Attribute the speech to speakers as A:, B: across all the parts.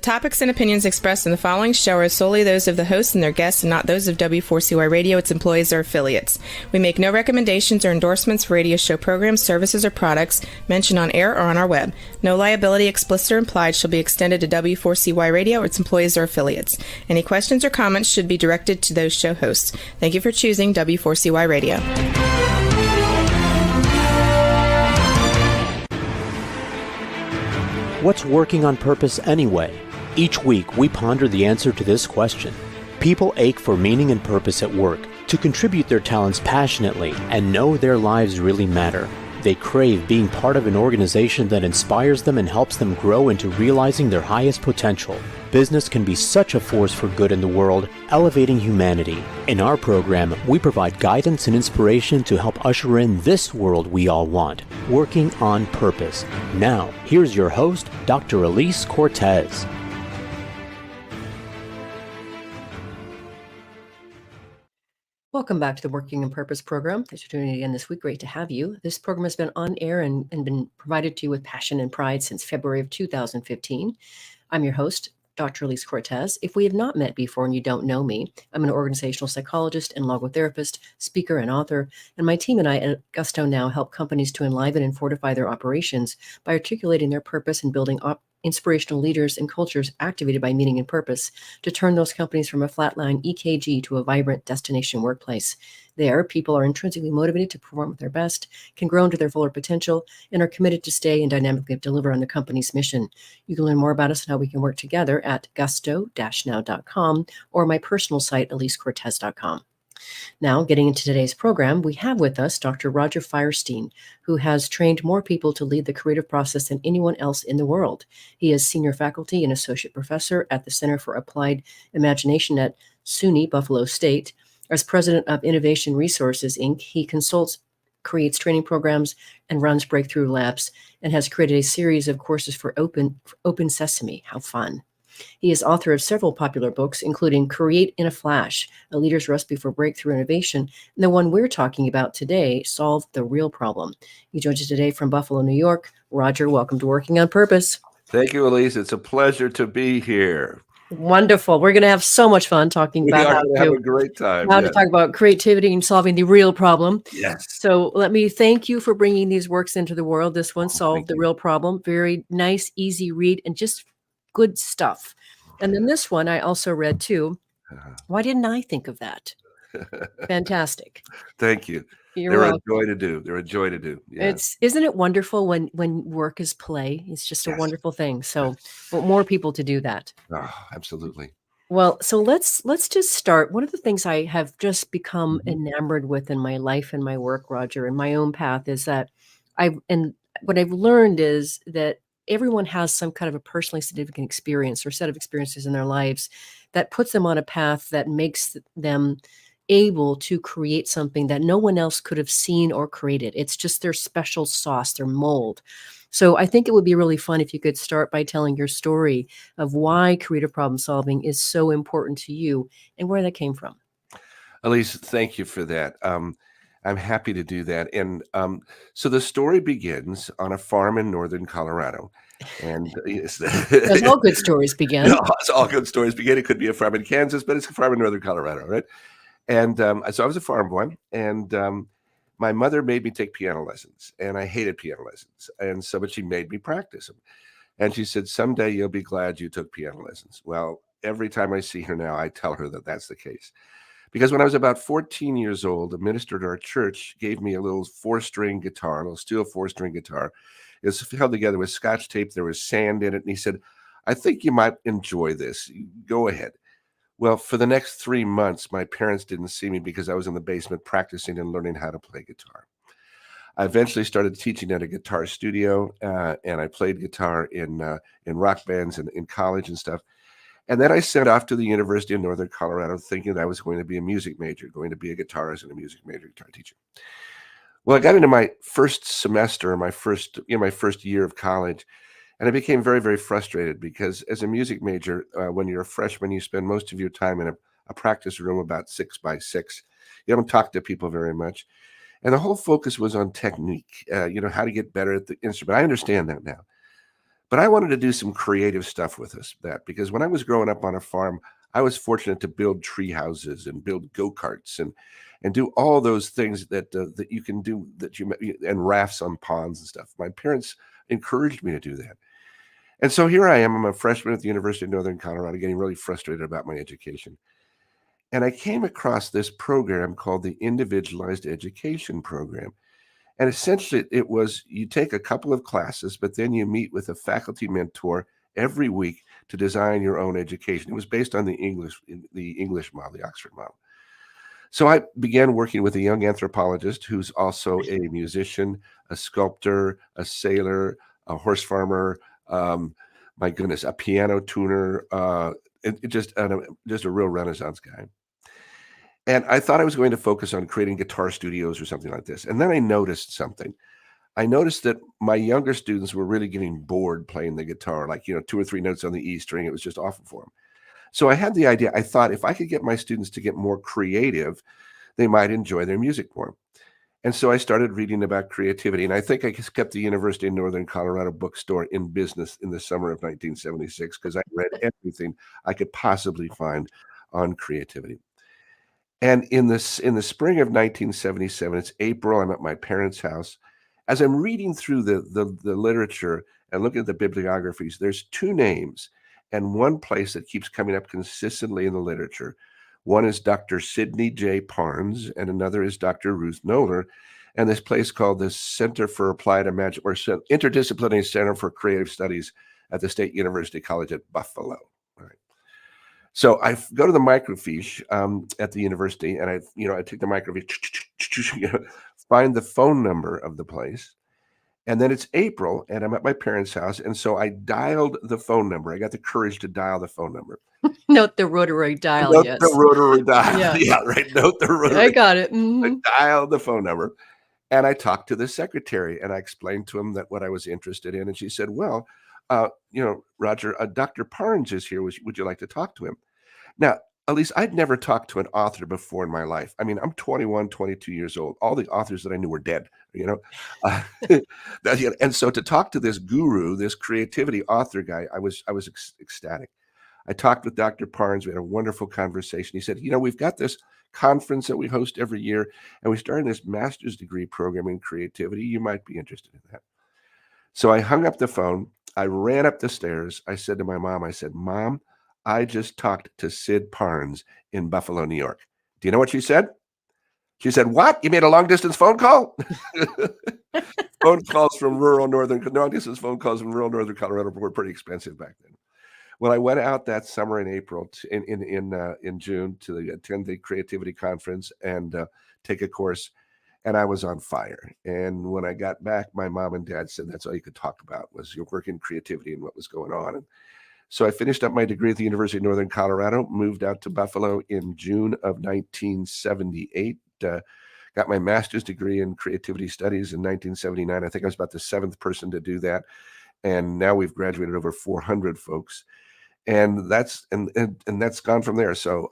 A: topics and opinions expressed in the following show are solely those of the hosts and their guests and not those of W4CY Radio, its employees, or affiliates. We make no recommendations or endorsements for radio show programs, services, or products mentioned on air or on our web. No liability, explicit or implied, shall be extended to W4CY Radio or its employees or affiliates. Any questions or comments should be directed to those show hosts. Thank you for choosing W4CY Radio.
B: What's working on purpose anyway? Each week, we ponder the answer to this question. People ache for meaning and purpose at work, to contribute their talents passionately and know their lives really matter. They crave being part of an organization that inspires them and helps them grow into realizing their highest potential. Business can be such a force for good in the world, elevating humanity. In our program, we provide guidance and inspiration to help usher in this world we all want, working on purpose. Now, here's your host, Dr. Elise Cortez.
C: Welcome back to the Working on Purpose program. Thanks for tuning in again this week. Great to have you. This program has been on air and been provided to you with passion and pride since February of 2015. I'm your host, Dr. Elise Cortez. If we have not met before and you don't know me, I'm an organizational psychologist and logotherapist, speaker, and author. And my team and I at Gusto now help companies to enliven and fortify their operations by articulating their purpose and building inspirational leaders and cultures activated by meaning and purpose to turn those companies from a flatline EKG to a vibrant destination workplace. There, people are intrinsically motivated to perform at their best, can grow into their fuller potential, and are committed to stay and dynamically deliver on the company's mission. You can learn more about us and how we can work together at gusto-now.com or my personal site, elisecortez.com. Now, getting into today's program, we have with us Dr. Roger Firestien, who has trained more people to lead the creative process than anyone else in the world. He is senior faculty and associate professor at the Center for Applied Imagination at SUNY Buffalo State. As president of Innovation Resources, Inc., he consults, creates training programs, and runs breakthrough labs, and has created a series of courses for Open Sesame. How fun. He is author of several popular books, including Create in a Flash, A Leader's Recipe for Breakthrough Innovation, and the one we're talking about today, Solve the Real Problem. He joins us today from Buffalo, New York. Roger, welcome to Working on Purpose.
D: Thank you, Elise. It's a pleasure to be here.
C: Wonderful. We're going to have so much fun talking about
D: how to have a great time.
C: How to talk about creativity and solving the real problem.
D: Yes.
C: So let me thank you for bringing these works into the world. This one, Solve the Real Problem. Very nice, easy read, and just good stuff. And then this one I also read too. Why didn't I think of that? Fantastic.
D: Thank you.
C: They're welcome.
D: A joy to do. They're a joy to do. Yeah.
C: Isn't it wonderful when work is play? It's just a wonderful thing. So want more people to do that.
D: Oh, absolutely.
C: Well, so let's just start. One of the things I have just become enamored with in my life and my work, Roger, and my own path is that what I've learned is that everyone has some kind of a personally significant experience or set of experiences in their lives that puts them on a path that makes them able to create something that no one else could have seen or created. It's just their special sauce, their mold. So I think it would be really fun if you could start by telling your story of why creative problem solving is so important to you and where that came from.
D: Elise, thank you for that. I'm happy to do that. And so the story begins on a farm in northern Colorado. And
C: as all good stories begin.
D: No, as all good stories begin. It could be a farm in Kansas, but it's a farm in northern Colorado, right? And so I was a farm boy, and my mother made me take piano lessons, and I hated piano lessons. And so, but she made me practice them. And she said, someday you'll be glad you took piano lessons. Well, every time I see her now, I tell her that that's the case. Because when I was about 14 years old, a minister at our church gave me a little 4-string guitar, a little steel 4-string guitar. It was held together with Scotch tape. There was sand in it. And he said, I think you might enjoy this. Go ahead. Well, for the next 3 months, my parents didn't see me because I was in the basement practicing and learning how to play guitar. I eventually started teaching at a guitar studio, and I played guitar in rock bands and in college and stuff. And then I set off to the University of Northern Colorado thinking that I was going to be a music major, going to be a guitarist and a music major guitar teacher. Well, I got into my first semester, my first year of college, and I became very, very frustrated because as a music major, when you're a freshman, you spend most of your time in a practice room about 6 by 6. You don't talk to people very much. And the whole focus was on technique, how to get better at the instrument. I understand that now. But I wanted to do some creative stuff with because when I was growing up on a farm, I was fortunate to build tree houses and build go-karts and do all those things that you can do and rafts on ponds and stuff. My parents encouraged me to do that. And so here I am. I'm a freshman at the University of Northern Colorado, getting really frustrated about my education. And I came across this program called the Individualized Education Program. And essentially, it was you take a couple of classes, but then you meet with a faculty mentor every week to design your own education. It was based on the English model, the Oxford model. So I began working with a young anthropologist who's also a musician, a sculptor, a sailor, a horse farmer, my goodness, a piano tuner, just a real Renaissance guy. And I thought I was going to focus on creating guitar studios or something like this. And then I noticed something. I noticed that my younger students were really getting bored playing the guitar, like, 2 or 3 notes on the E string. It was just awful for them. So I had the idea. I thought if I could get my students to get more creative, they might enjoy their music more. And so I started reading about creativity. And I think I kept the University of Northern Colorado bookstore in business in the summer of 1976 because I read everything I could possibly find on creativity. And in the spring of 1977, it's April, I'm at my parents' house. As I'm reading through the literature and looking at the bibliographies, there's 2 names and one place that keeps coming up consistently in the literature. One is Dr. Sidney J. Parnes, and another is Dr. Ruth Noller, and this place called the Center for Applied Imagination, or Interdisciplinary Center for Creative Studies at the State University College at Buffalo. All right. So I go to the microfiche at the university, and I take the microfiche, find the phone number of the place, and then it's April, and I'm at my parents' house, and so I dialed the phone number. I got the courage to dial the phone number.
C: Note the rotary dial,
D: Note
C: yes.
D: the rotary dial.
C: Yeah.
D: Yeah, right. Note the rotary.
C: I got it. Mm-hmm.
D: I dialed the phone number, and I talked to the secretary, and I explained to him that what I was interested in, and she said, "Well, Roger, Dr. Parnes is here. Would you like to talk to him?" Now, at least I'd never talked to an author before in my life. I mean, I'm 21, 22 years old. All the authors that I knew were dead, and so to talk to this guru, this creativity author guy, I was ecstatic. I talked with Dr. Parnes. We had a wonderful conversation. He said, we've got this conference that we host every year, and we started this master's degree program in creativity. You might be interested in that. So I hung up the phone. I ran up the stairs. I said to my mom, Mom, I just talked to Sid Parnes in Buffalo, New York. Do you know what she said? She said, "What? You made a long-distance phone call?" Long distance phone calls from rural northern Colorado were pretty expensive back then. Well, I went out that summer in April, in June, to attend the creativity conference and take a course, and I was on fire. And when I got back, my mom and dad said that's all you could talk about was your work in creativity and what was going on. And so I finished up my degree at the University of Northern Colorado, moved out to Buffalo in June of 1978, got my master's degree in creativity studies in 1979. I think I was about the 7th person to do that. And now we've graduated over 400 folks. And that's gone from there. So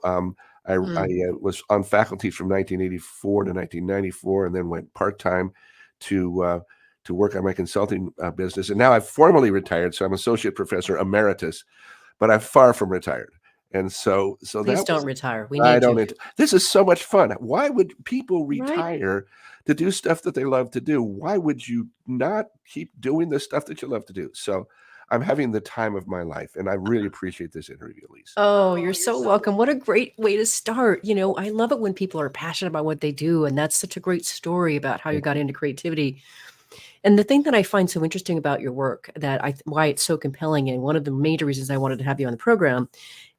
D: I was on faculty from 1984 to 1994, and then went part-time to work on my consulting business. And now I've formally retired, so I'm associate professor emeritus, but I'm far from retired. And so
C: Please don't retire. We need you.
D: This is so much fun. Why would people retire to do stuff that they love to do? Why would you not keep doing the stuff that you love to do? So I'm having the time of my life, and I really appreciate this interview, Lisa.
C: Oh, you're so welcome. What a great way to start. I love it when people are passionate about what they do, and that's such a great story about how you got into creativity. And the thing that I find so interesting about your work, why it's so compelling, and one of the major reasons I wanted to have you on the program,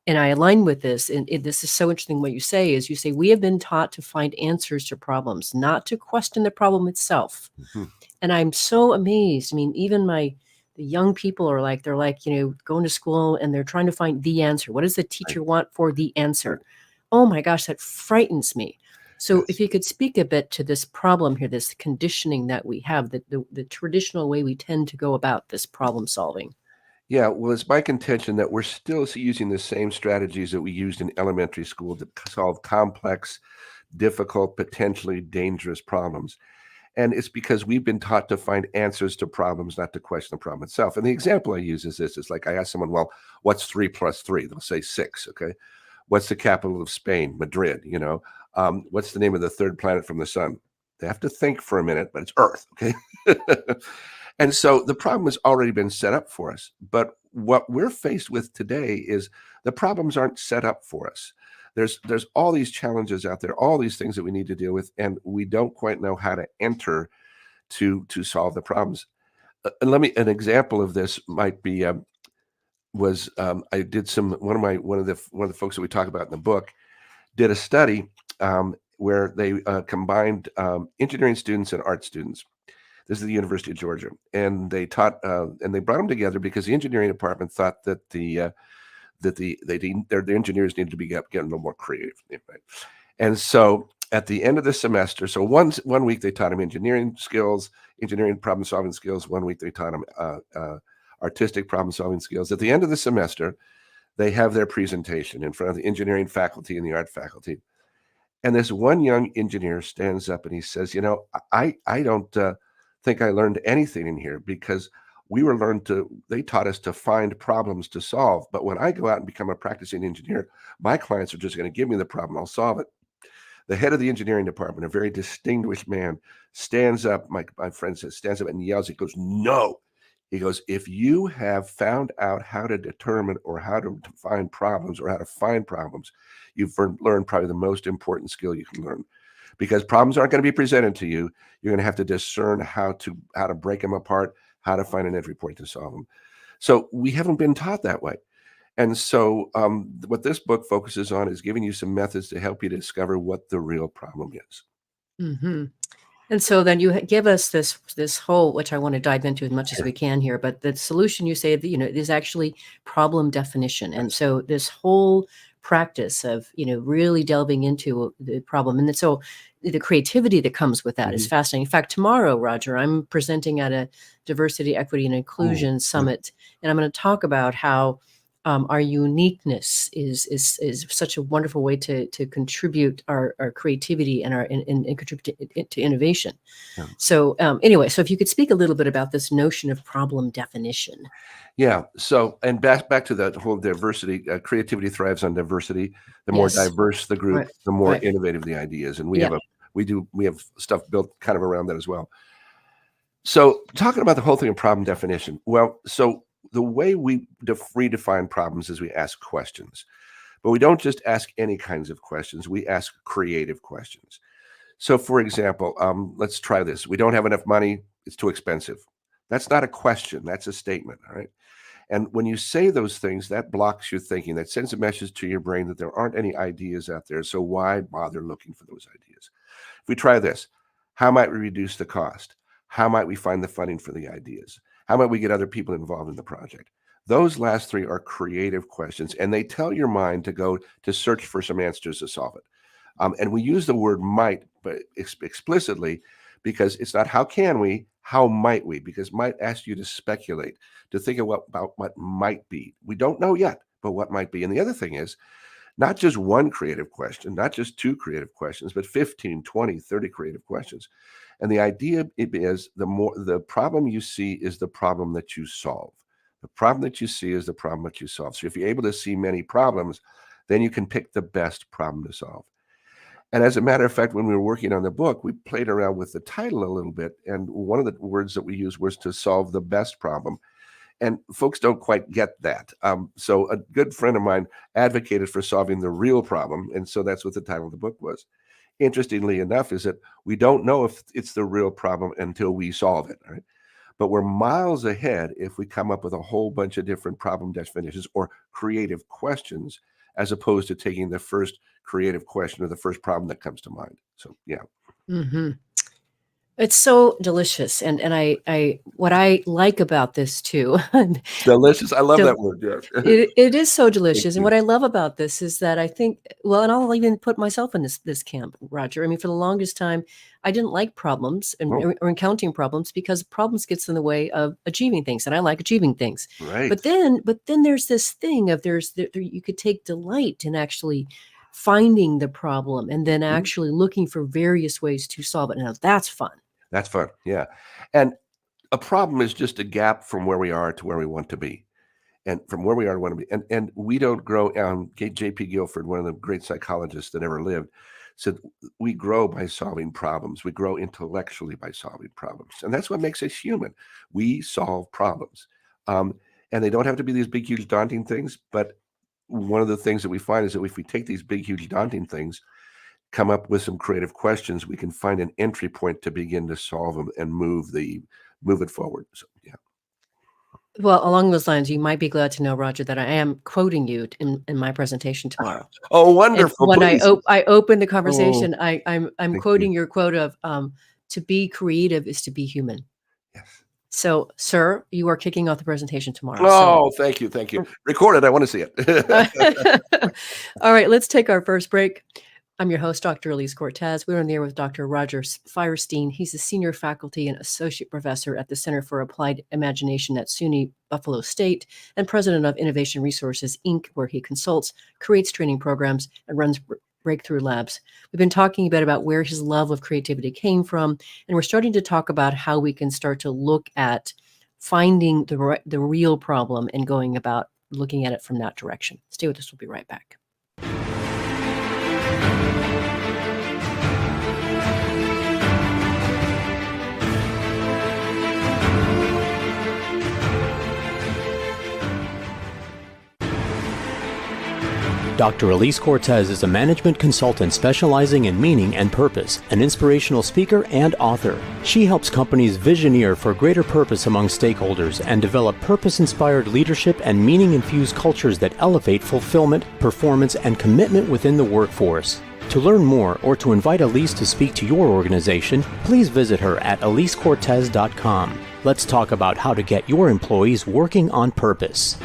C: and I align with this, and this is so interesting what you say, is you say, we have been taught to find answers to problems, not to question the problem itself. Mm-hmm. And I'm so amazed. I mean, even the young people are like, they're like, going to school and they're trying to find the answer. What does the teacher want for the answer? Oh my gosh, that frightens me. So if you could speak a bit to this problem here, this conditioning that we have, the traditional way we tend to go about this problem solving.
D: Yeah, well, it's my contention that we're still using the same strategies that we used in elementary school to solve complex, difficult, potentially dangerous problems. And it's because we've been taught to find answers to problems, not to question the problem itself. And the example I use is this. It's like I ask someone, well, what's 3 plus 3? They'll say 6, okay? What's the capital of Spain? Madrid, what's the name of the third planet from the sun? They have to think for a minute, but it's Earth, okay? And so the problem has already been set up for us. But what we're faced with today is the problems aren't set up for us. There's all these challenges out there, all these things that we need to deal with, and we don't quite know how to enter to solve the problems. And an example of this might be I did one of the folks that we talk about in the book did a study where they combined engineering students and art students. This is the University of Georgia, and they taught and they brought them together because the engineering department thought that their engineers needed to be getting a little more creative, right? And so at the end of the semester, so one week they taught them engineering skills, engineering problem solving skills. 1 week they taught them artistic problem solving skills. At the end of the semester, they have their presentation in front of the engineering faculty and the art faculty. And this one young engineer stands up and he says, I don't think I learned anything in here because they taught us to find problems to solve. But when I go out and become a practicing engineer, my clients are just going to give me the problem. I'll solve it. The head of the engineering department, a very distinguished man, stands up, my friend says, stands up and yells. He goes, no. He goes, if you have found out how to determine or how to find problems or how to find problems, you've learned probably the most important skill you can learn. Because problems aren't going to be presented to you. You're going to have to discern how to break them apart, how to find an entry point to solve them. So we haven't been taught that way. And so what this book focuses on is giving you some methods to help you discover what the real problem is.
C: Mm-hmm. And so then you give us this whole, which I want to dive into as much as we can here, but the solution you say, is actually problem definition. And so this whole practice of, really delving into the problem. And so the creativity that comes with that is fascinating. In fact, tomorrow, Roger, I'm presenting at a diversity, equity, and inclusion summit. And I'm going to talk about how our uniqueness is such a wonderful way to contribute our creativity and contribute to innovation. Yeah. So anyway, so if you could speak a little bit about this notion of problem definition.
D: Yeah. So, and back to that whole diversity, creativity thrives on diversity. The more diverse the group, the more innovative the ideas. And we have stuff built kind of around that as well. So talking about the whole thing of problem definition. Well, so the way we redefine problems is we ask questions, but we don't just ask any kinds of questions. We ask creative questions. So for example, let's try this. We don't have enough money. It's too expensive. That's not a question. That's a statement. All right. And when you say those things, that blocks your thinking. That sends a message to your brain that there aren't any ideas out there. So why bother looking for those ideas? If we try this, how might we reduce the cost? How might we find the funding for the ideas? How might we get other people involved in the project? Those last three are creative questions, and they tell your mind to go to search for some answers to solve it. And we use the word might, but explicitly, because it's not how can we, how might we? Because might asks you to speculate, to think about what might be. We don't know yet, but what might be. And the other thing is, not just one creative question, not just two creative questions, but 15, 20, 30 creative questions. And the idea is the problem you see is the problem that you solve. The problem that you see is the problem that you solve. So if you're able to see many problems, then you can pick the best problem to solve. And as a matter of fact, when we were working on the book, we played around with the title a little bit. And one of the words that we used was to solve the best problem. And folks don't quite get that. So a good friend of mine advocated for solving the real problem. And so that's what the title of the book was. Interestingly enough, is that we don't know if it's the real problem until we solve it. Right? But we're miles ahead if we come up with a whole bunch of different problem definitions or creative questions, as opposed to taking the first creative question or the first problem that comes to mind. So, yeah.
C: Mm-hmm. It's so delicious. And I what I like about this too.
D: Delicious. I love that word. Yeah.
C: It is so delicious. And what I love about this is that I think, well, and I'll even put myself in this camp, Roger. I mean, for the longest time, I didn't like problems or encountering problems because problems gets in the way of achieving things. And I like achieving things.
D: Right.
C: But then there's this thing of you could take delight in actually finding the problem and then actually looking for various ways to solve it. Now that's fun.
D: That's fun. Yeah. And a problem is just a gap from where we are to where we want to be. And from where we are to want to be. And we don't grow. J.P. Guilford, one of the great psychologists that ever lived, said we grow by solving problems. We grow intellectually by solving problems. And that's what makes us human. We solve problems. And they don't have to be these big, huge, daunting things. But one of the things that we find is that if we take these big, huge, daunting things, come up with some creative questions, we can find an entry point to begin to solve them and move it forward. So, yeah.
C: Well, along those lines, you might be glad to know, Roger, that I am quoting you in my presentation tomorrow.
D: Oh, wonderful!
C: And when
D: Please.
C: I open the conversation, I'm
D: thank
C: quoting
D: you.
C: your quote of "To be creative is to be human."
D: Yes.
C: So, sir, you are kicking off the presentation tomorrow.
D: Oh, thank you. Record it. I want to see it.
C: All right, let's take our first break. I'm your host, Dr. Elise Cortez. We're on the air with Dr. Roger Firestien. He's a senior faculty and associate professor at the Center for Applied Imagination at SUNY Buffalo State and president of Innovation Resources, Inc., where he consults, creates training programs, and runs breakthrough labs. We've been talking a bit about where his love of creativity came from, and we're starting to talk about how we can start to look at finding the real problem and going about looking at it from that direction. Stay with us. We'll be right back.
B: Dr. Elise Cortez is a management consultant specializing in meaning and purpose, an inspirational speaker and author. She helps companies visioneer for greater purpose among stakeholders and develop purpose-inspired leadership and meaning-infused cultures that elevate fulfillment, performance, and commitment within the workforce. To learn more or to invite Elise to speak to your organization, please visit her at elisecortez.com. Let's talk about how to get your employees working on purpose.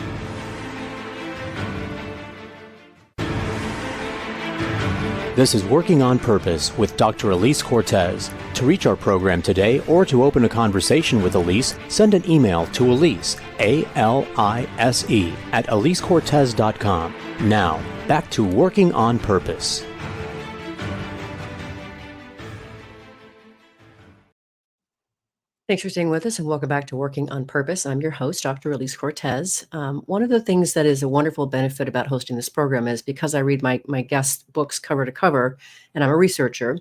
B: This is Working on Purpose with Dr. Elise Cortez. To reach our program today or to open a conversation with Elise, send an email to Elise, A-L-I-S-E, at elisecortez.com. Now, back to Working on Purpose.
C: Thanks for staying with us and welcome back to Working on Purpose. I'm your host, Dr. Elise Cortez. One of the things that is a wonderful benefit about hosting this program is because I read my guest books cover to cover and I'm a researcher,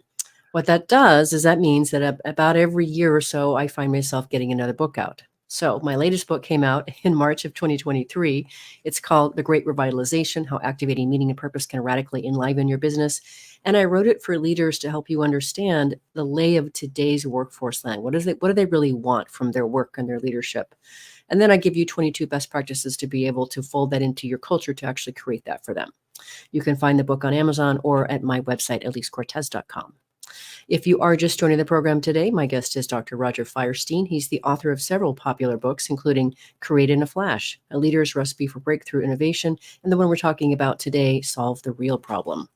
C: what that does is that means that about every year or so, I find myself getting another book out. So my latest book came out in March of 2023. It's called The Great Revitalization, How Activating Meaning and Purpose Can Radically Enliven Your Business. And I wrote it for leaders to help you understand the lay of today's workforce land. What do they really want from their work and their leadership? And then I give you 22 best practices to be able to fold that into your culture to actually create that for them. You can find the book on Amazon or at my website, elisecortez.com. If you are just joining the program today, my guest is Dr. Roger Firestien. He's the author of several popular books, including Create in a Flash, A Leader's Recipe for Breakthrough Innovation, and the one we're talking about today, Solve the Real Problem.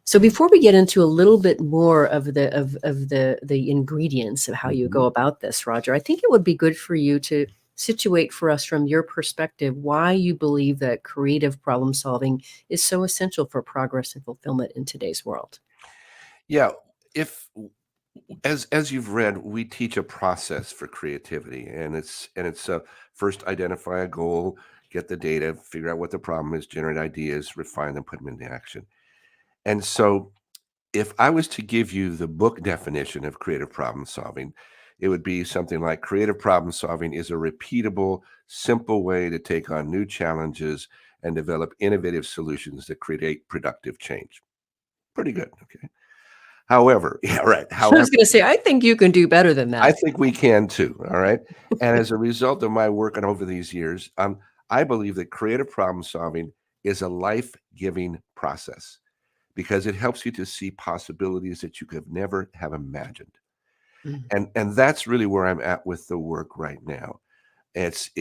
C: So before we get into a little bit more of the ingredients of how you go about this, Roger, I think it would be good for you to situate for us from your perspective why you believe that creative problem solving is so essential for progress and fulfillment in today's world.
D: Yeah, as you've read, we teach a process for creativity, and it's first identify a goal, get the data, figure out what the problem is, generate ideas, refine them, put them into action. And so, if I was to give you the book definition of creative problem solving, it would be something like creative problem solving is a repeatable, simple way to take on new challenges and develop innovative solutions that create productive change. Pretty good, okay? However, yeah, right.
C: I was going to say, I think you can do better than that.
D: I think we can too, all right? And as a result of my work and over these years, I believe that creative problem solving is a life-giving process because it helps you to see possibilities that you could never have imagined. And that's really where I'm at with the work right now. This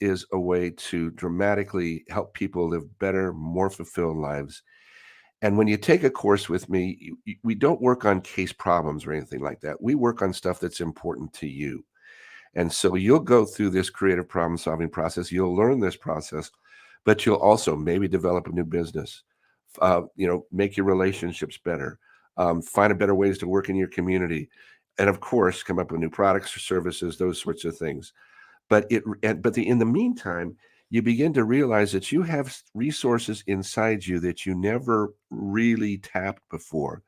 D: is a way to dramatically help people live better, more fulfilled lives. And when you take a course with me, we don't work on case problems or anything like that. We work on stuff that's important to you. And so you'll go through this creative problem solving process. You'll learn this process, but you'll also maybe develop a new business, make your relationships better, find a better ways to work in your community. and of course, come up with new products or services, those sorts of things. But in the meantime, you begin to realize that you have resources inside you that you never really tapped before.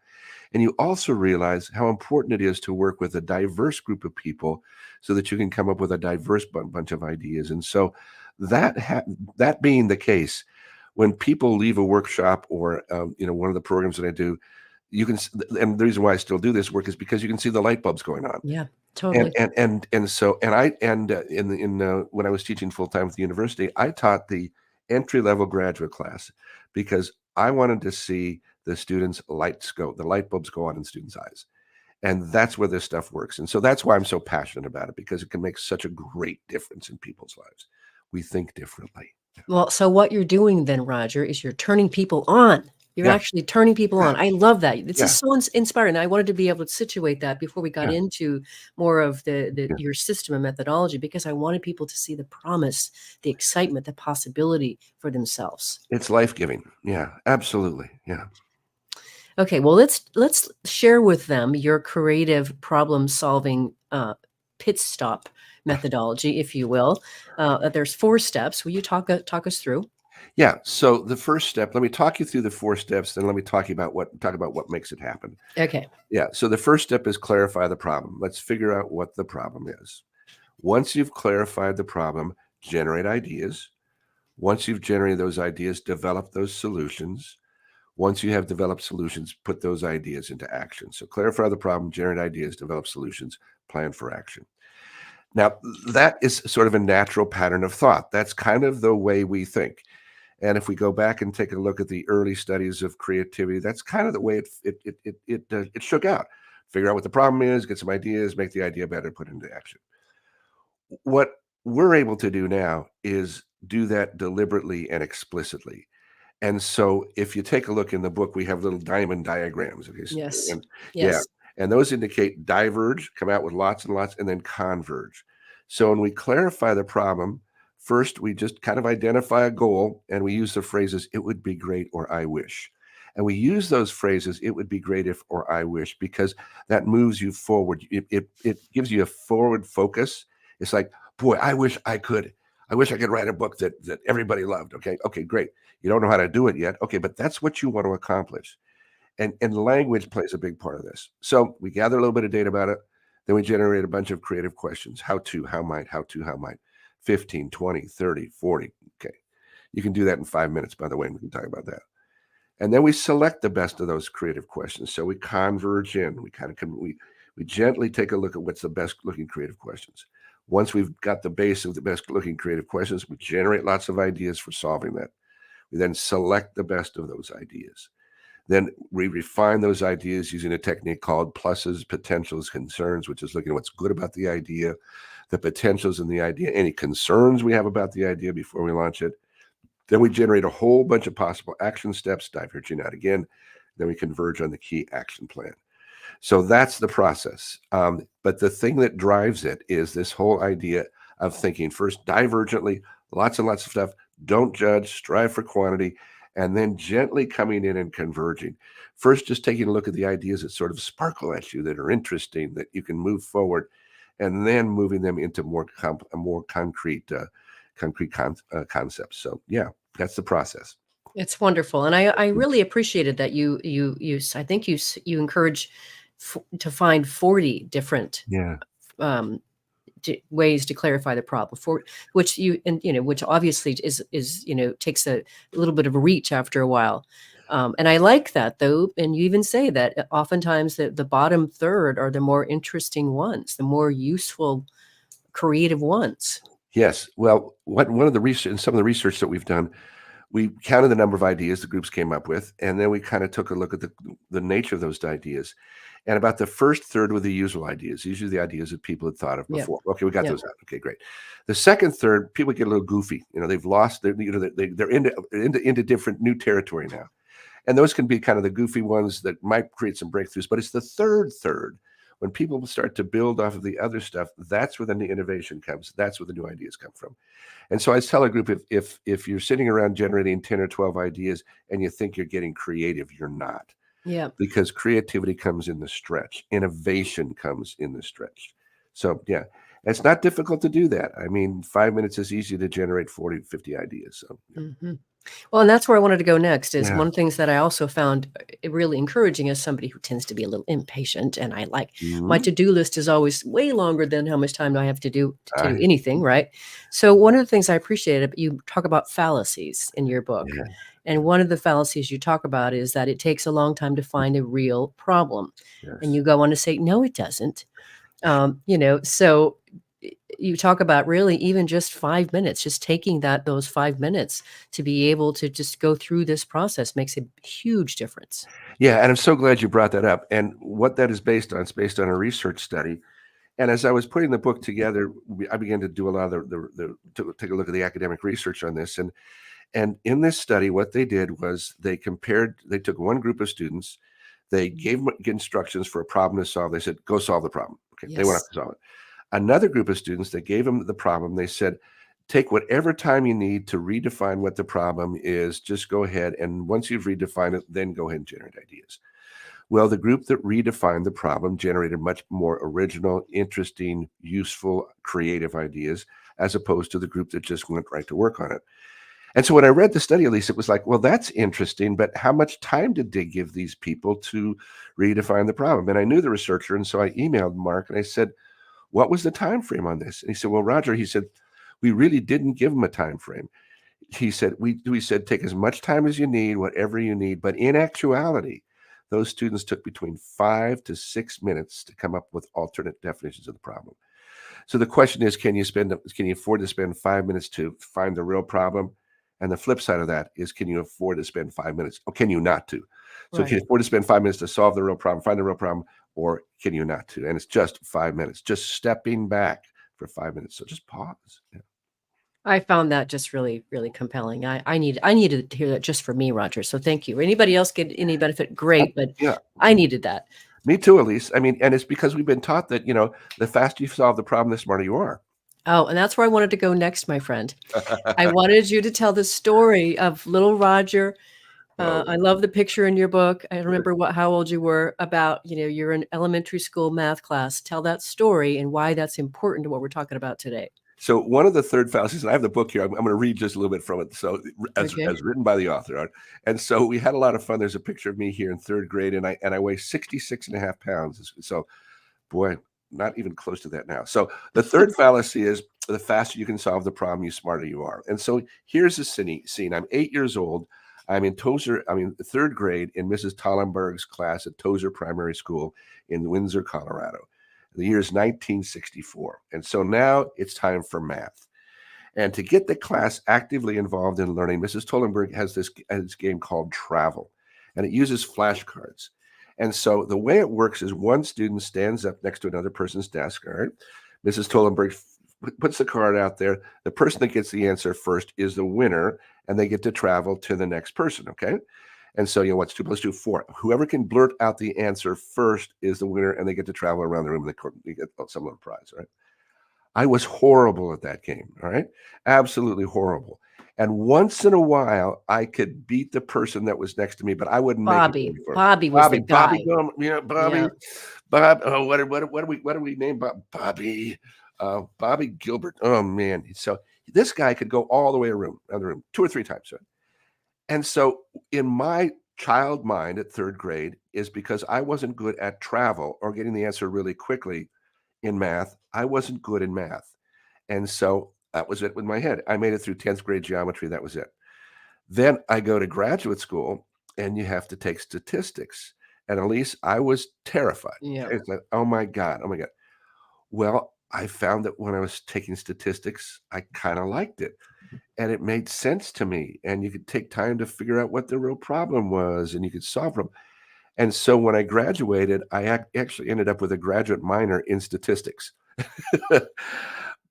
D: And you also realize how important it is to work with a diverse group of people so that you can come up with a diverse bunch of ideas. And so that being the case, when people leave a workshop or one of the programs that I do, you can, and the reason why I still do this work is because you can see the light bulbs going on.
C: Yeah, totally.
D: When I was teaching full time at the university, I taught the entry level graduate class because I wanted to see the students' the light bulbs go on in students' eyes. And that's where this stuff works. And so that's why I'm so passionate about it, because it can make such a great difference in people's lives. We think differently.
C: Well, so what you're doing then, Roger, is you're turning people on. You're actually turning people on. I love that. This is so inspiring. I wanted to be able to situate that before we got into more of your system and methodology, because I wanted people to see the promise, the excitement, the possibility for themselves.
D: It's life-giving. Yeah, absolutely. Yeah.
C: Okay, well, let's share with them your creative problem-solving pit stop methodology, if you will. There's 4 steps. Will you talk us through?
D: Yeah. So the first step, let me talk you through the 4 steps, then let me talk about what makes it happen.
C: Okay.
D: Yeah. So the first step is clarify the problem. Let's figure out what the problem is. Once you've clarified the problem, generate ideas. Once you've generated those ideas, develop those solutions. Once you have developed solutions, put those ideas into action. So clarify the problem, generate ideas, develop solutions, plan for action. Now, that is sort of a natural pattern of thought. That's kind of the way we think. And if we go back and take a look at the early studies of creativity, that's kind of the way it shook out. Figure out what the problem is, get some ideas, make the idea better, put it into action. What we're able to do now is do that deliberately and explicitly. And so if you take a look in the book, we have little diamond diagrams. Okay?
C: Yes.
D: And,
C: yes.
D: Yeah. And those indicate diverge, come out with lots and lots, and then converge. So when we clarify the problem, first, we just kind of identify a goal, and we use the phrases, it would be great, or I wish. And we use those phrases, it would be great if, or I wish, because that moves you forward. It gives you a forward focus. It's like, boy, I wish I could write a book that everybody loved. Okay, great. You don't know how to do it yet. Okay, but that's what you want to accomplish. And language plays a big part of this. So we gather a little bit of data about it. Then we generate a bunch of creative questions. How to, how might, 15, 20, 30, 40. Okay. You can do that in 5 minutes, by the way, and we can talk about that. And then we select the best of those creative questions. So we converge in. We gently take a look at what's the best looking creative questions. Once we've got the base of the best looking creative questions, we generate lots of ideas for solving that. We then select the best of those ideas. Then we refine those ideas using a technique called pluses, potentials, concerns, which is looking at what's good about the idea, the potentials in the idea, any concerns we have about the idea before we launch it. Then we generate a whole bunch of possible action steps, diverging out again. Then we converge on the key action plan. So that's the process. But the thing that drives it is this whole idea of thinking first divergently, lots and lots of stuff, don't judge, strive for quantity, and then gently coming in and converging. First, just taking a look at the ideas that sort of sparkle at you, that are interesting, that you can move forward, and then moving them into more concrete concepts. So yeah, that's the process.
C: It's wonderful. And I really appreciated that you I think you encourage to find 40 different ways to clarify the problem, for which which obviously is takes a little bit of a reach after a while. And I like that, though. And you even say that oftentimes the bottom third are the more interesting ones, the more useful, creative ones.
D: Yes. Well, one of the research and some of the research that we've done, we counted the number of ideas the groups came up with, and then we kind of took a look at the nature of those ideas. And about the first third were the usual ideas, usually the ideas that people had thought of before. Yeah. Okay, we got those out. Okay, great. The second third, people get a little goofy. They've lost they're into different new territory now. And those can be kind of the goofy ones that might create some breakthroughs. But it's the third when people start to build off of the other stuff, that's where the new innovation comes. That's where the new ideas come from. And so I tell a group, if you're sitting around generating 10 or 12 ideas and you think you're getting creative, you're not.
C: Yeah.
D: because creativity comes in the stretch. Innovation comes in the stretch. So, yeah, it's not difficult to do that. I mean, 5 minutes is easy to generate 40, 50 ideas. So,
C: Mhm. Well, and that's where I wanted to go next is
D: yeah.
C: one of the things that I also found really encouraging as somebody who tends to be a little impatient, and I like my
D: Mhm.
C: to-do list is always way longer than how much time do I have to do
D: I,
C: anything, right? So one of the things I appreciated, you talk about fallacies in your book.
D: yeah,
C: And one of the fallacies you talk about is that it takes a long time to find a real problem. And
D: yes.
C: you go on to say, no, it doesn't. So you talk about really even just 5 minutes, just taking those 5 minutes to be able to just go through this process makes a huge difference.
D: Yeah, and I'm so glad you brought that up. And what that is based on, it's based on a research study. And as I was putting the book together, I began to do a lot of to take a look at the academic research on this. And in this study, what they did was they took one group of students, they gave them instructions for a problem to solve. They said, go solve the problem. Okay, they went
C: Yes.
D: off to solve it. Another group of students, they gave them the problem. They said, take whatever time you need to redefine what the problem is. Just go ahead. And once you've redefined it, then go ahead and generate ideas. Well, the group that redefined the problem generated much more original, interesting, useful, creative ideas, as opposed to the group that just went right to work on it. And so when I read the study, at least it was like, well, that's interesting, but how much time did they give these people to redefine the problem? And I knew the researcher, and so I emailed Mark and I said, what was the time frame on this? And he said, well, Roger, he said, we really didn't give them a time frame. He said, we said, take as much time as you need, whatever you need. But in actuality, those students took between 5 to 6 minutes to come up with alternate definitions of the problem. So the question is, can you afford to spend 5 minutes to find the real problem? And the flip side of that is, can you afford to spend 5 minutes? Or can you not to? So can
C: Right.
D: you afford to spend 5 minutes to solve the real problem, find the real problem, or can you not to? And it's just 5 minutes, just stepping back for 5 minutes. So just pause. Yeah.
C: I found that just really, really compelling. I needed to hear that just for me, Roger. So thank you. Anybody else get any benefit? Great, but
D: Yeah.
C: I needed that.
D: Me too, Elise. I mean, and it's because we've been taught that, the faster you solve the problem, the smarter you are.
C: Oh, and that's where I wanted to go next, my friend. I wanted you to tell the story of little Roger.
D: Oh,
C: I love the picture in your book. I remember how old you were about, you're in elementary school math class. Tell that story and why that's important to what we're talking about today.
D: so one of the third fallacies, and I have the book here. I'm going to read just a little bit from it. So
C: Okay.
D: as written by the author. All right? And so we had a lot of fun. There's a picture of me here in third grade, and I weigh 66.5 pounds. So boy, not even close to that now. So the third fallacy is, the faster you can solve the problem, the smarter you are. And so here's the scene. I'm 8 years old. I'm in third grade in Mrs. Tollenberg's class at Tozer Primary School in Windsor, Colorado. The year is 1964. And so now it's time for math. And to get the class actively involved in learning, Mrs. Tollenberg has this game called Travel, and it uses flashcards. And so the way it works is one student stands up next to another person's desk. All right. Mrs. Tollenberg puts the card out there. The person that gets the answer first is the winner, and they get to travel to the next person. Okay. And so, what's 2 + 2? 4. Whoever can blurt out the answer first is the winner, and they get to travel around the room. They get some little prize. Right. I was horrible at that game. All right. Absolutely horrible. And once in a while, I could beat the person that was next to me, but I wouldn't make it before.
C: Bobby was the guy.
D: Bobby,
C: Yeah.
D: Bob. Oh, what do we name Bobby? Bobby Gilbert. Oh man. So this guy could go all the way around the room 2 or 3 times. Right? And so in my child mind at third grade is because I wasn't good at travel or getting the answer really quickly in math. I wasn't good in math. And so that was it with my head. I made it through 10th grade geometry. That was it. Then I go to graduate school and you have to take statistics. And Elise, I was terrified.
C: Yeah.
D: It's like, oh my God. Well, I found that when I was taking statistics, I kind of liked it. And it made sense to me. And you could take time to figure out what the real problem was and you could solve them. And so when I graduated, I actually ended up with a graduate minor in statistics.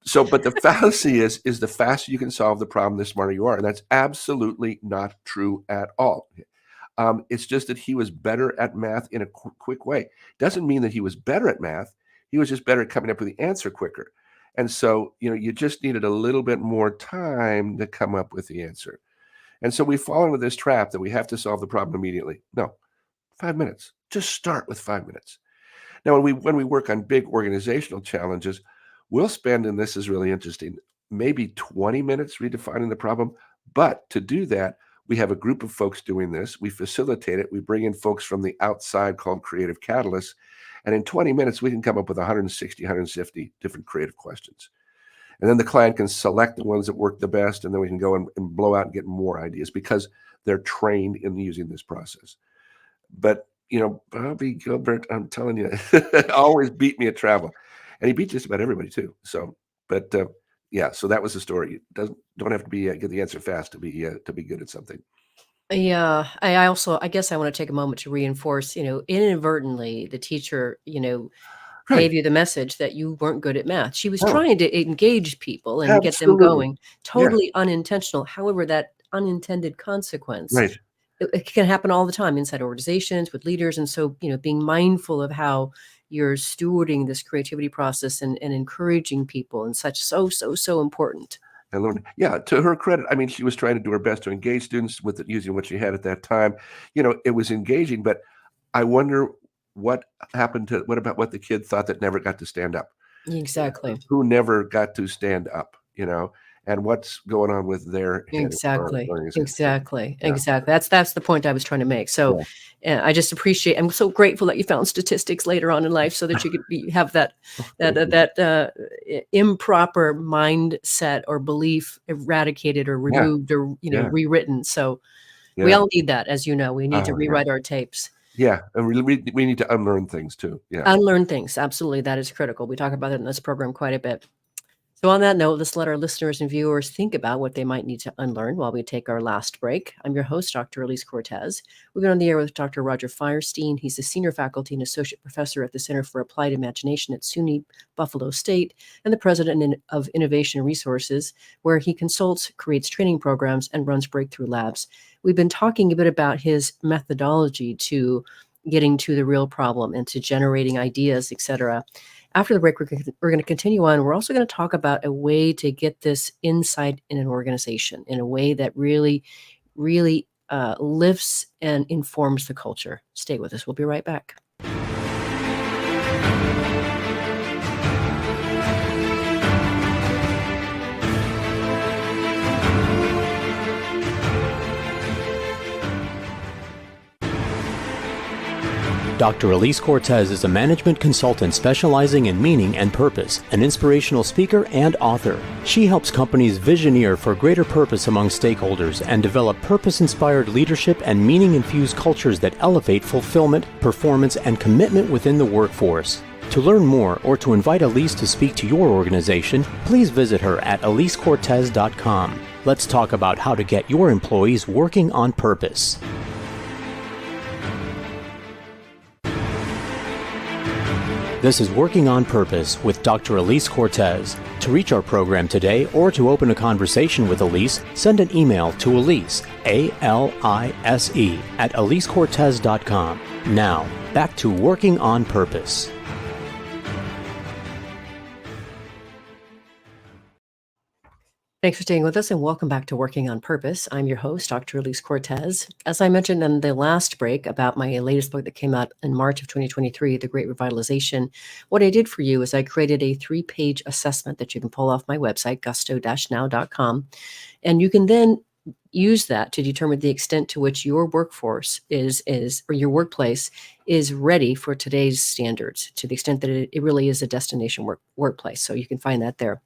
D: So, but the fallacy is the faster you can solve the problem, the smarter you are. And that's absolutely not true at all. It's just that he was better at math in a quick way. Doesn't mean that he was better at math. He was just better at coming up with the answer quicker. And so, you just needed a little bit more time to come up with the answer. And so we fall into this trap that we have to solve the problem immediately. No, 5 minutes. Just start with 5 minutes. Now, when we work on big organizational challenges, we'll spend, and this is really interesting, maybe 20 minutes redefining the problem. But to do that, we have a group of folks doing this. We facilitate it. We bring in folks from the outside called creative catalysts. And in 20 minutes, we can come up with 160, 150 different creative questions. And then the client can select the ones that work the best, and then we can go and blow out and get more ideas because they're trained in using this process. But, Bobby Gilbert, I'm telling you, always beat me at travel. And he beat just about everybody too. So, but yeah, so that was the story. Don't have to be get the answer fast to be good at something.
C: Yeah, I guess I want to take a moment to reinforce, inadvertently the teacher,
D: Right.
C: gave you the message that you weren't good at math. She was
D: Oh,
C: trying to engage people and get them
D: absolutely.
C: going. Totally unintentional. However, that unintended consequence,
D: Right.
C: it can happen all the time inside organizations with leaders. And so, being mindful of how you're stewarding this creativity process and encouraging people and such, so important.
D: And learn. Yeah, to her credit, I mean, she was trying to do her best to engage students with it, using what she had at that time. It was engaging, but I wonder what about what the kid thought that never got to stand up?
C: Exactly.
D: Who never got to stand up, and what's going on with their head
C: Exactly.
D: or his head.
C: Exactly.
D: Yeah.
C: Exactly. That's the point I was trying to make. So, I just appreciate. I'm so grateful that you found statistics later on in life, so that you could have that improper mindset or belief eradicated or
D: Yeah.
C: removed or
D: Yeah.
C: rewritten. So we
D: Yeah.
C: all need that, as you know. We need to
D: Oh, yeah.
C: rewrite our tapes.
D: Yeah, and we need to unlearn things too. Yeah.
C: Unlearn things. Absolutely. That is critical. We talk about it in this program quite a bit. So on that note, let's let our listeners and viewers think about what they might need to unlearn while we take our last break. I'm your host, Dr. Elise Cortez. We've been on the air with Dr. Roger Firestien. He's a senior faculty and associate professor at the Center for Applied Imagination at SUNY Buffalo State and the president of Innovation Resources, where he consults, creates training programs, and runs breakthrough labs. We've been talking a bit about his methodology to getting to the real problem and to generating ideas, etc. After the break, we're going to continue on. We're also going to talk about a way to get this insight in an organization in a way that really, really lifts and informs the culture. Stay with us. We'll be right back.
B: Dr. Elise Cortez is a management consultant specializing in meaning and purpose, an inspirational speaker and author. She helps companies visioneer for greater purpose among stakeholders and develop purpose-inspired leadership and meaning-infused cultures that elevate fulfillment, performance, and commitment within the workforce. To learn more or to invite Elise to speak to your organization, please visit her at elisecortez.com. Let's talk about how to get your employees working on purpose. This is Working on Purpose with Dr. Elise Cortez. To reach our program today or to open a conversation with Elise, send an email to Elise, A-L-I-S-E, at elisecortez.com. Now, back to Working on Purpose.
C: Thanks for staying with us and welcome back to Working on Purpose. I'm your host, Dr. Elise Cortez. As I mentioned in the last break about my latest book that came out in March of 2023, The Great Revitalization, what I did for you is I created a 3-page assessment that you can pull off my website, gusto-now.com. And you can then use that to determine the extent to which your workforce or your workplace is ready for today's standards, to the extent that it really is a destination workplace. So you can find that there.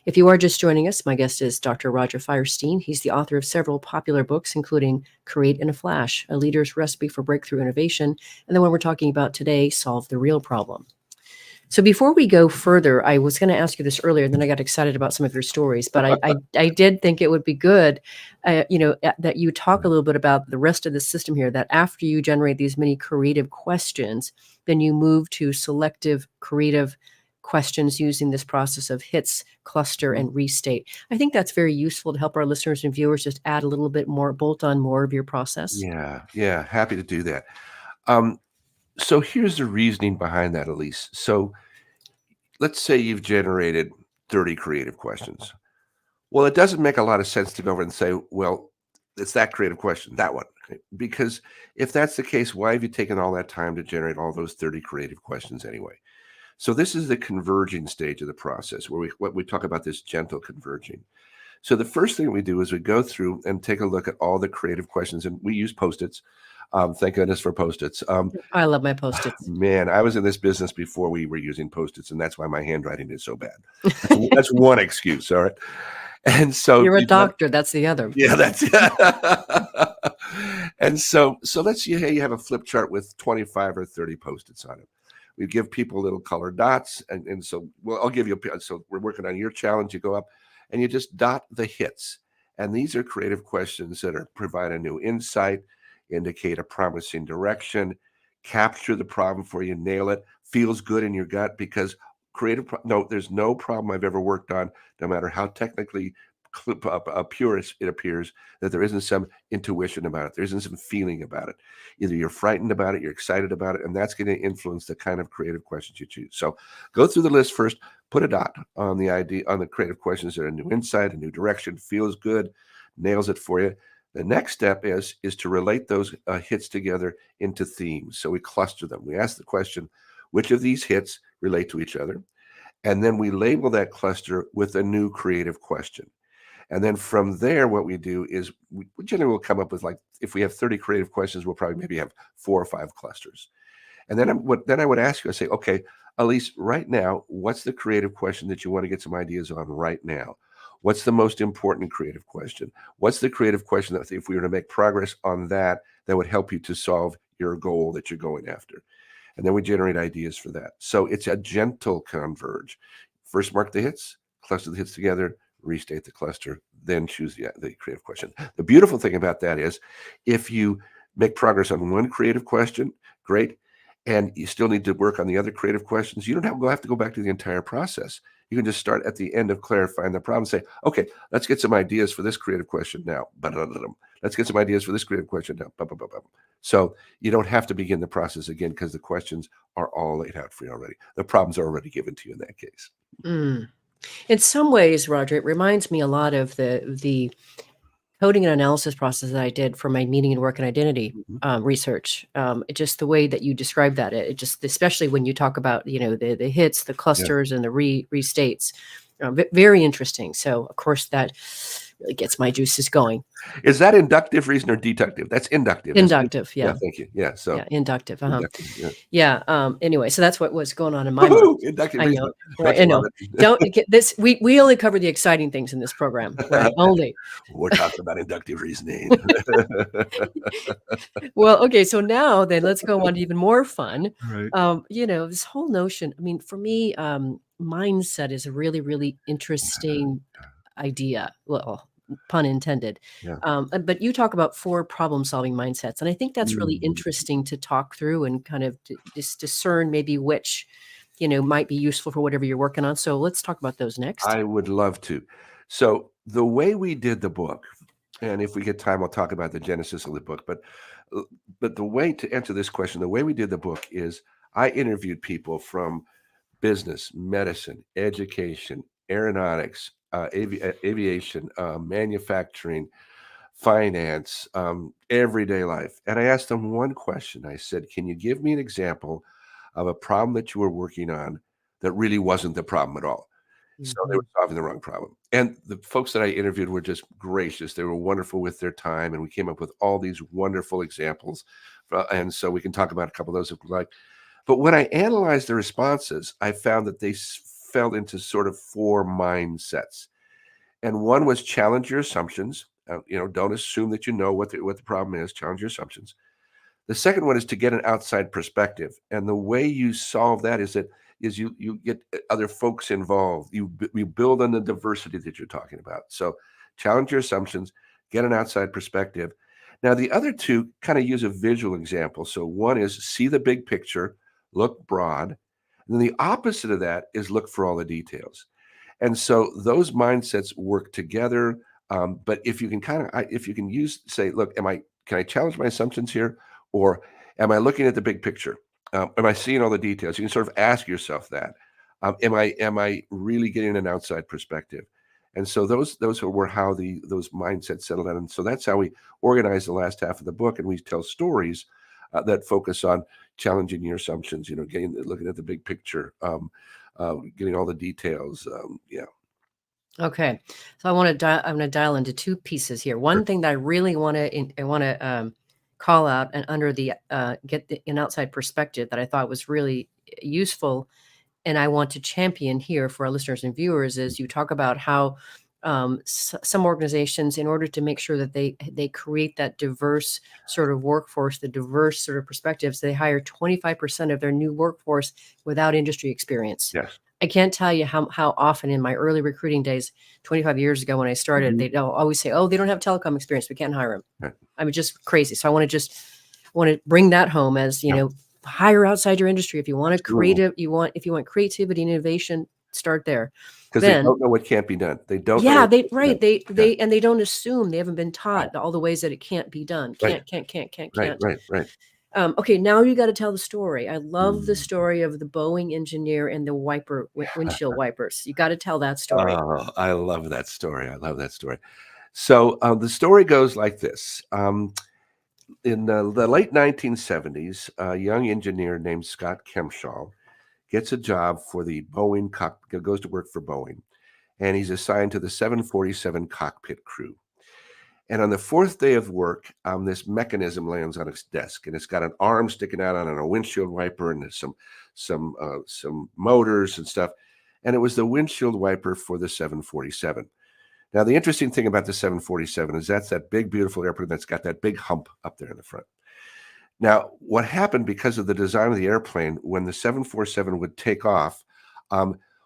C: If you are just joining us, my guest is Dr. Roger Firestien. He's the author of several popular books, including Create in a Flash, A Leader's Recipe for Breakthrough Innovation, and the one we're talking about today, Solve the Real Problem. So before we go further, I was going to ask you this earlier, then I got excited about some of your stories, but I did think it would be good, that you talk a little bit about the rest of the system here, that after you generate these many creative questions, then you move to selective creative questions using this process of hits, cluster, and restate. I think that's very useful to help our listeners and viewers just add a little bit more, bolt on more of your process.
D: Yeah, happy to do that. So here's the reasoning behind that, Elise. So let's say you've generated 30 creative questions. Well, it doesn't make a lot of sense to go over and say, well, It's that creative question, that one. Okay? Because if that's the case, why have you taken all that time to generate all those 30 creative questions anyway? So this is the converging stage of the process where we talk about this gentle converging. So the first thing we do is we go through and take a look at all the creative questions, and we use Post-its. Thank goodness for Post-its.
C: I love my Post-its.
D: Man, I was in this business before we were using Post-its, and that's why my handwriting is so bad. That's one excuse, all right? And so
C: You're a doctor. That's the other.
D: yeah, that's and so let's say you have a flip chart with 25 or 30 Post-its on it. We give people little colored dots, and so I'll give you so we're working on your challenge. You go up and you just dot the hits, and these are creative questions that provide a new insight, indicate a promising direction, capture the problem for you, nail it, feels good in your gut, because there's no problem I've ever worked on, no matter how technically pure it appears, that there isn't some intuition about it. There isn't some feeling about it. Either you're frightened about it, you're excited about it, and that's going to influence the kind of creative questions you choose. So go through the list first, put a dot on the idea, on the creative questions that are a new insight, a new direction, feels good, nails it for you. The next step is to relate those hits together into themes. So we cluster them. We ask the question, which of these hits relate to each other? And then we label that cluster with a new creative question. And then from there, what we do is we generally will come up with, like, if we have 30 creative questions, we'll probably maybe have 4 or 5 clusters. And then I would ask you, I say, okay, Elise, right now, what's the creative question that you want to get some ideas on right now? What's the most important creative question? What's the creative question that if we were to make progress on that would help you to solve your goal that you're going after? And then we generate ideas for that. So it's a gentle converge. First mark the hits, cluster the hits together, restate the cluster, then choose the creative question. The beautiful thing about that is if you make progress on one creative question, great, and you still need to work on the other creative questions, you don't have to go back to the entire process. You can just start at the end of clarifying the problem, say, okay, let's get some ideas for this creative question now. Let's get some ideas for this creative question now. So you don't have to begin the process again because the questions are all laid out for you already. The problems are already given to you in that case.
C: Mm. In some ways, Roger, it reminds me a lot of the coding and analysis process that I did for my meaning and work and identity research. Just the way that you describe that, it just, especially when you talk about, the hits, the clusters, and the restates, very interesting. So, of course, that really gets my juices going.
D: Is that inductive reason or deductive? That's inductive.
C: Inductive, yeah.
D: Thank you. Yeah. So
C: yeah, inductive.
D: inductive,
C: Yeah. Anyway, so that's what was going on in my mind.
D: Inductive
C: I
D: reason.
C: know. Right, I know. Don't get this. We only cover the exciting things in this program. Right? Only.
D: We're talking about inductive reasoning.
C: Well, okay. So now then let's go on to even more fun.
D: Right.
C: This whole notion, I mean, for me, mindset is a really, really interesting idea. Well, pun intended.
D: Yeah.
C: But you talk about 4 problem-solving mindsets, and I think that's really interesting to talk through and kind of just discern maybe which, might be useful for whatever you're working on. So let's talk about those next.
D: I would love to. So the way we did the book, and if we get time, I'll talk about the genesis of the book. But the way to answer this question, the way we did the book is I interviewed people from business, medicine, education, aeronautics, aviation, manufacturing, finance, everyday life. And I asked them one question. I said, can you give me an example of a problem that you were working on that really wasn't the problem at all? So they were solving the wrong problem. And the folks that I interviewed were just gracious. They were wonderful with their time. And we came up with all these wonderful examples. And so we can talk about a couple of those if we like. But when I analyzed the responses, I found that they fell into sort of 4 mindsets. And one was challenge your assumptions. Don't assume that you know what the problem is. Challenge your assumptions. The second one is to get an outside perspective. And the way you solve that is you get other folks involved. You build on the diversity that you're talking about. So challenge your assumptions, get an outside perspective. Now, the other 2 kind of use a visual example. So one is see the big picture, look broad. And then the opposite of that is look for all the details. And so those mindsets work together. But if you can say, look, can I challenge my assumptions here? Or am I looking at the big picture? Am I seeing all the details? You can sort of ask yourself that. Am I really getting an outside perspective? And so those were how those mindsets settled in. And so that's how we organize the last half of the book, and we tell stories that focus on challenging your assumptions. Looking at the big picture, getting all the details. Yeah.
C: Okay, so I'm going to dial into two pieces here. One thing that I really want to call out, and under the get an outside perspective that I thought was really useful, and I want to champion here for our listeners and viewers, is you talk about how some organizations, in order to make sure that they create that diverse sort of workforce, the diverse sort of perspectives, they hire 25% of their new workforce without industry experience.
D: Yes.
C: I can't tell you how often in my early recruiting days, 25 years ago when I started, they'd always say, "Oh, they don't have telecom experience. We can't hire them."
D: Right.
C: I mean, just crazy. So I want to bring that home as, hire outside your industry. If you want to
D: Absolutely.
C: if you want creativity and innovation, start there.
D: Because they don't know what can't be done. They don't know
C: Yeah,
D: what
C: they
D: can't be
C: right.
D: done.
C: They don't assume, they haven't been taught all the ways that it can't be done.
D: Right.
C: Can't.
D: Right.
C: Okay, now you got to tell the story. I love the story of the Boeing engineer and the windshield wipers. You got to tell that story.
D: Oh, I love that story. So the story goes like this. In the late 1970s, a young engineer named Scott Kempshaw gets a job for the Boeing goes to work for Boeing, and he's assigned to the 747 cockpit crew. And on the fourth day of work, this mechanism lands on his desk, and it's got an arm sticking out on a windshield wiper, and there's some motors and stuff. And it was the windshield wiper for the 747. Now, the interesting thing about the 747 is that's that big, beautiful airplane that's got that big hump up there in the front. Now, what happened because of the design of the airplane, when the 747 would take off,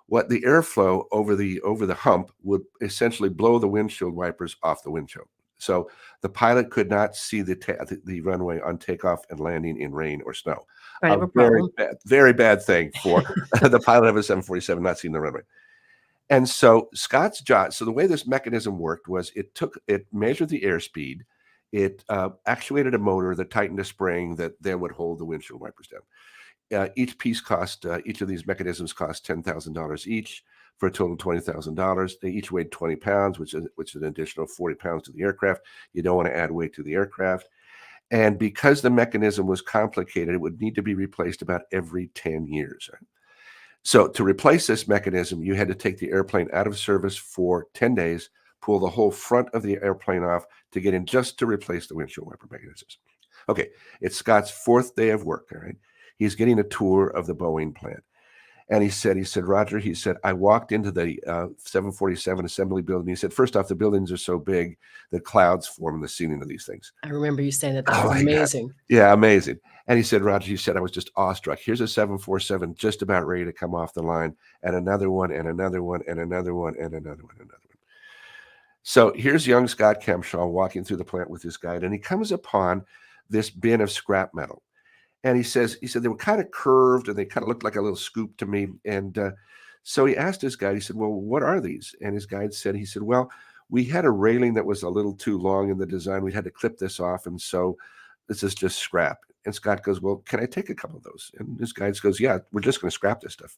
D: what the airflow over the hump would essentially blow the windshield wipers off the windshield. So the pilot could not see the runway on takeoff and landing in rain or snow.
C: I have a problem.
D: Very bad thing for the pilot of a 747 not seeing the runway. And so Scott's job, so the way this mechanism worked was it measured the airspeed, it actuated a motor that tightened a spring that then would hold the windshield wipers down. Each of these mechanisms cost $10,000 each for a total of $20,000. They each weighed 20 pounds, which is an additional 40 pounds to the aircraft. You don't want to add weight to the aircraft. And because the mechanism was complicated, it would need to be replaced about every 10 years. Right? So to replace this mechanism, you had to take the airplane out of service for 10 days, pull the whole front of the airplane off to get in just to replace the windshield wiper mechanisms. Okay, it's Scott's fourth day of work, all right? He's getting a tour of the Boeing plant. And he said, Roger, I walked into the 747 assembly building. He said, first off, the buildings are so big that clouds form in the ceiling of these things.
C: I remember you saying that. That was amazing.
D: God. Yeah, amazing. And he said, Roger, I was just awestruck. Here's a 747 just about ready to come off the line, and another one, and another one, and another one, and another one, and another one. So here's young Scott Kempshaw walking through the plant with his guide, and he comes upon this bin of scrap metal. And he said they were kind of curved and they kind of looked like a little scoop to me. And so he asked his guide, he said, well, what are these? And his guide said, well, we had a railing that was a little too long in the design. We had to clip this off. And so this is just scrap. And Scott goes, well, can I take a couple of those? And his guide goes, yeah, we're just going to scrap this stuff.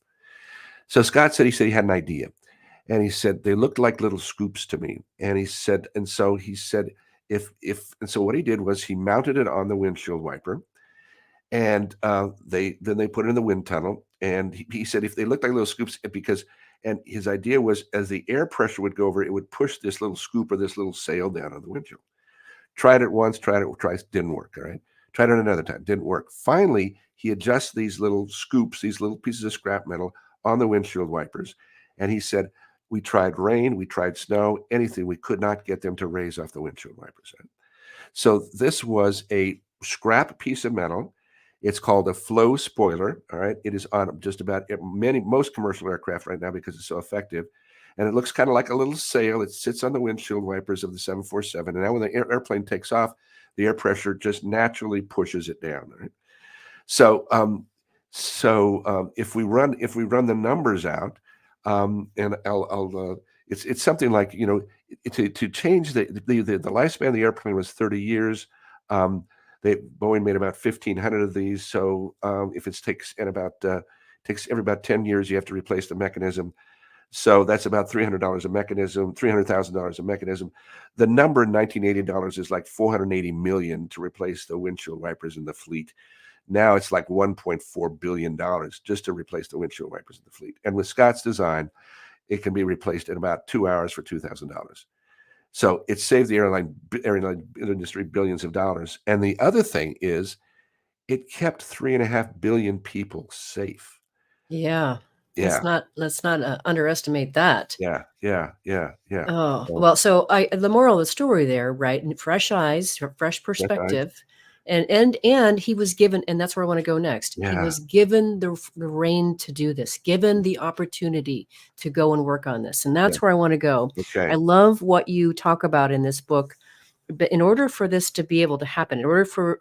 D: So Scott said he had an idea. And he said, they looked like little scoops to me. And so what he did was he mounted it on the windshield wiper. And they put it in the wind tunnel. And he said if they looked like little scoops, and his idea was as the air pressure would go over, it would push this little scoop or this little sail down on the windshield. Tried it once, didn't work. All right. Tried it another time, didn't work. Finally, he adjusts these little scoops, these little pieces of scrap metal on the windshield wipers. And he said, we tried rain, we tried snow, anything. We could not get them to raise off the windshield wipers. So this was a scrap piece of metal. It's called a flow spoiler. All right. It is on just about most commercial aircraft right now because it's so effective. And it looks kind of like a little sail. It sits on the windshield wipers of the 747. And now when the airplane takes off, the air pressure just naturally pushes it down. Right? So if we run the numbers out, and it's something like, to change the lifespan of the airplane was 30 years. Boeing made about 1,500 of these. So if it takes every about 10 years, you have to replace the mechanism. So that's about $300 a mechanism, $300,000 a mechanism. The number in $1980 is like $480 million to replace the windshield wipers in the fleet. Now it's like $1.4 billion just to replace the windshield wipers in the fleet. And with Scott's design, it can be replaced in about 2 hours for $2,000. So it saved the airline industry billions of dollars. And the other thing is it kept 3.5 billion people safe.
C: Yeah.
D: Yeah.
C: Let's not underestimate that.
D: Yeah.
C: Oh,
D: So,
C: well, so the moral of the story there, right? And fresh eyes, fresh perspective. And he was given, and that's where I want to go next. He
D: yeah.
C: was given the rein to do this, given the opportunity to go and work on this. And that's where I want to go.
D: Okay.
C: I love what you talk about in this book. But in order for this to be able to happen, in order for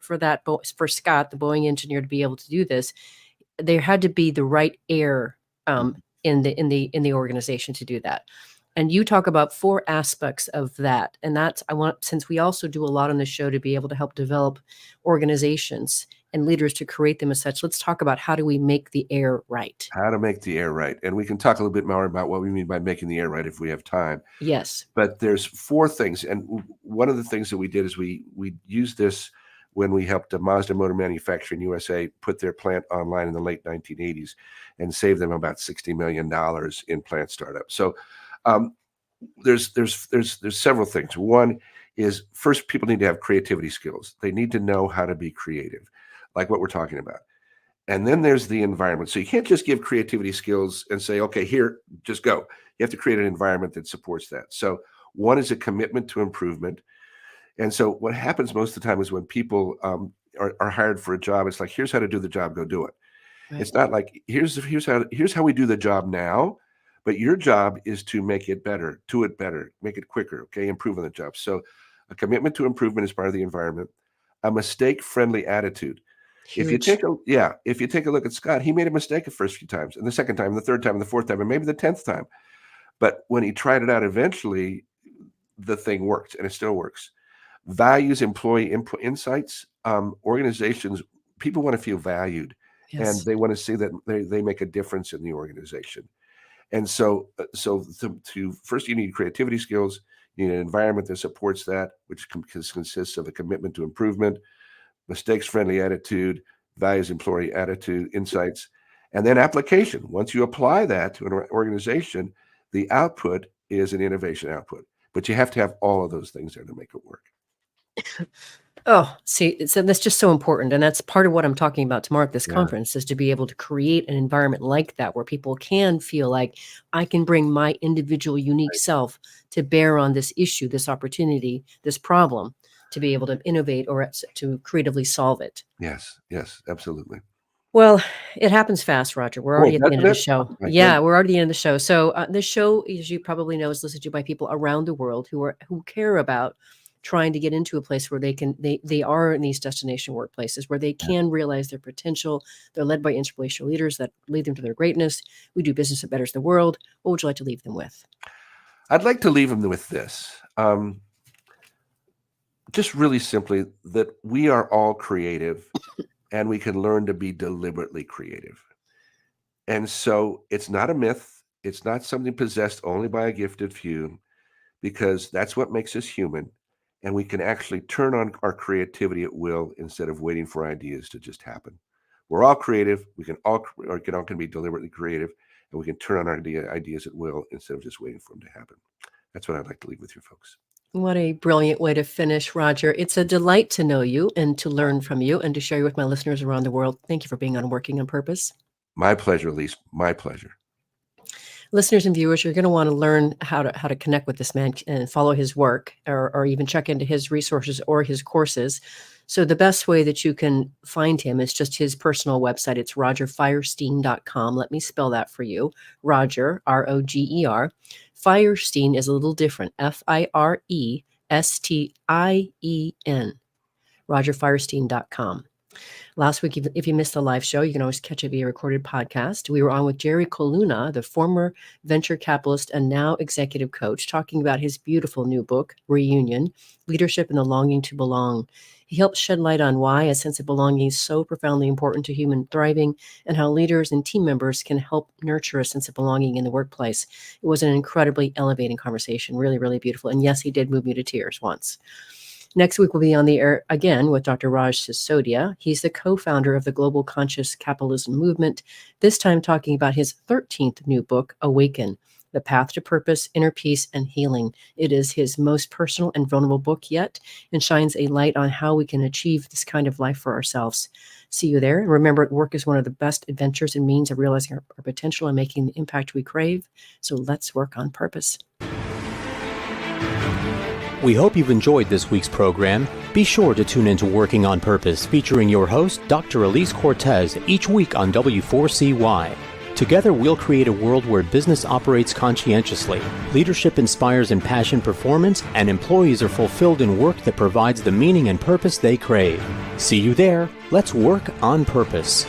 C: Scott, the Boeing engineer, to be able to do this, there had to be the right air in the organization to do that. And you talk about 4 aspects of that. And that's, since we also do a lot on the show to be able to help develop organizations and leaders to create them as such, let's talk about how do we make the air right?
D: How to make the air right. And we can talk a little bit more about what we mean by making the air right if we have time.
C: Yes.
D: But there's 4 things. And one of the things that we did is we used this when we helped Mazda Motor Manufacturing USA put their plant online in the late 1980s and saved them about $60 million in plant startup. So there's several things. One is, first, people need to have creativity skills. They need to know how to be creative, like what we're talking about. And then there's the environment. So you can't just give creativity skills and say, okay, here, just go. You have to create an environment that supports that. So one is a commitment to improvement. And so what happens most of the time is when people are hired for a job, it's like, here's how to do the job, go do it. Right. It's not like, here's how we do the job now, but your job is to make it better, do it better, make it quicker, okay, improve on the job. So a commitment to improvement is part of the environment. A mistake-friendly attitude.
C: Huge.
D: If you take a look at Scott, he made a mistake the first few times, and the second time, and the third time, and the fourth time, and maybe the 10th time. But when he tried it out, eventually the thing worked, and it still works. Values, employee input, insights. Organizations, people want to feel valued, and they want to see that they make a difference in the organization. And so first, you need creativity skills. You need an environment that supports that, which consists of a commitment to improvement, mistakes-friendly attitude, values, employee attitude, insights, and then application. Once you apply that to an organization, the output is an innovation output. But you have to have all of those things there to make it work.
C: Oh, see, so that's just so important. And that's part of what I'm talking about tomorrow at this conference, is to be able to create an environment like that where people can feel like I can bring my individual, unique self to bear on this issue, this opportunity, this problem, to be able to innovate or to creatively solve it.
D: Yes, absolutely.
C: Well, it happens fast, Roger. We're already at the end of the show.
D: Right,
C: Yeah, we're already at the end of the show. So this show, as you probably know, is listened to by people around the world who care about trying to get into a place where they are in these destination workplaces where they can realize their potential. They're led by inspirational leaders that lead them to their greatness. We do business that betters the world. What would you like to leave them with?
D: I'd like to leave them with this. Just really simply that we are all creative and we can learn to be deliberately creative. And so it's not a myth. It's not something possessed only by a gifted few, because that's what makes us human. And we can actually turn on our creativity at will instead of waiting for ideas to just happen. We're all creative. We can all be deliberately creative, and we can turn on our ideas at will instead of just waiting for them to happen. That's what I'd like to leave with you folks.
C: What a brilliant way to finish, Roger. It's a delight to know you and to learn from you and to share you with my listeners around the world. Thank you for being on Working on Purpose.
D: My pleasure, Lise. My pleasure.
C: Listeners and viewers, you're going to want to learn how to connect with this man and follow his work, or even check into his resources or his courses. So the best way that you can find him is just his personal website. It's rogerfirestien.com. Let me spell that for you. Roger, R-O-G-E-R. Firestien is a little different. F-I-R-E-S-T-I-E-N. rogerfirestien.com. Last week, if you missed the live show, you can always catch it via recorded podcast. We were on with Jerry Coluna, the former venture capitalist and now executive coach, talking about his beautiful new book, Reunion, Leadership and the Longing to Belong. He helps shed light on why a sense of belonging is so profoundly important to human thriving and how leaders and team members can help nurture a sense of belonging in the workplace. It was an incredibly elevating conversation, really, really beautiful. And yes, he did move me to tears once. Next week, we'll be on the air again with Dr. Raj Sisodia. He's the co-founder of the Global Conscious Capitalism Movement, this time talking about his 13th new book, Awaken, The Path to Purpose, Inner Peace, and Healing. It is his most personal and vulnerable book yet and shines a light on how we can achieve this kind of life for ourselves. See you there. And remember, work is one of the best adventures and means of realizing our potential and making the impact we crave. So let's work on purpose.
B: We hope you've enjoyed this week's program. Be sure to tune into Working on Purpose, featuring your host, Dr. Elise Cortez, each week on W4CY. Together, we'll create a world where business operates conscientiously, leadership inspires impassioned performance, and employees are fulfilled in work that provides the meaning and purpose they crave. See you there. Let's work on purpose.